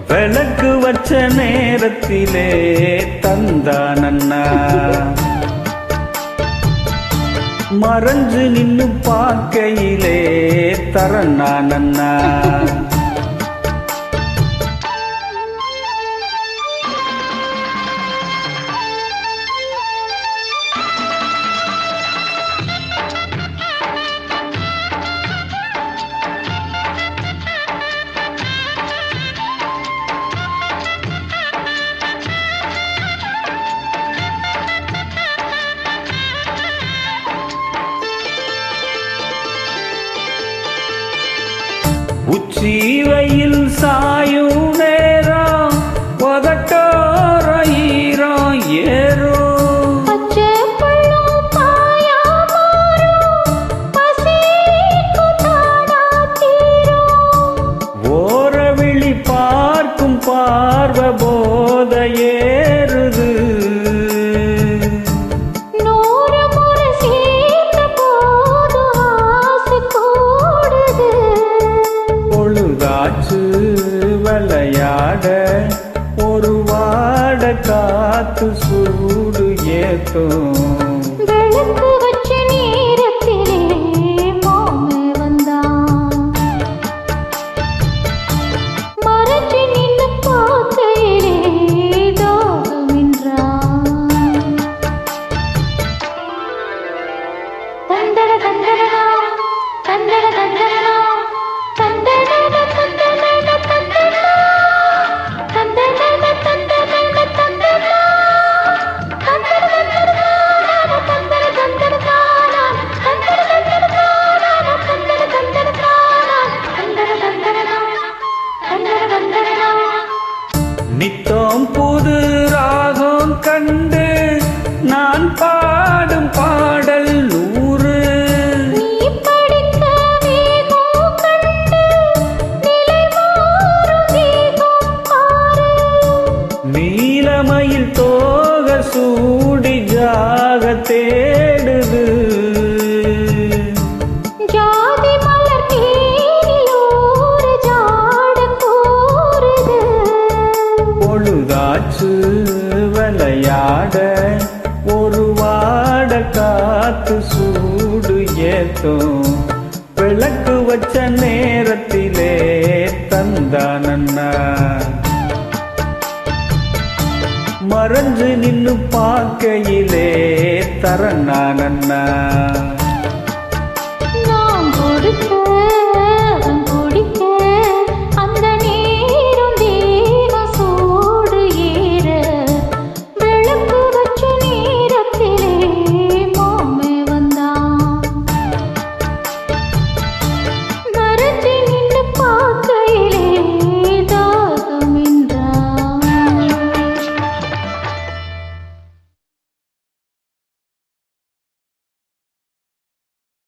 விளக்கு வச்ச நேரத்திலே தந்தானண்ணா, மறைஞ்சு நின்னு பார்க்கையிலே தரண்ணானண்ணா. உச்சி வெயில் சாயும் நேரம் உதட்டோர ஈரம் ஏறும், ஓரவிழி பார்க்கும் பார்வ போத ஏறுது, விளையாட ஒரு வாட காத்து சூடு ஏத்தும். விளக்கு வச்ச நேரத்திலே மாமே வந்தான், மறைச்சு நின்னு பார்க்கையிலே தாகமென்றான். தந்தர தந்தரனா தந்தர தந்தரனா நித்தம் புது ராகம் கண்டு நான் பாடும் பாடல் நூறு, நீலமயில் தோக சூடி ஜாக தேடுது, ஜாதி மலர் தேனிலோரு ஜாட கூறுது, பொழுதாச்சு விளையாட ஒரு வாட காத்து சூடு ஏத்தும். விளக்கு வச்ச நேரத்திலே தந்தானண்ணா, மறைஞ்சு நின்னு பார்க்கையிலே தரண்ணானண்ணா.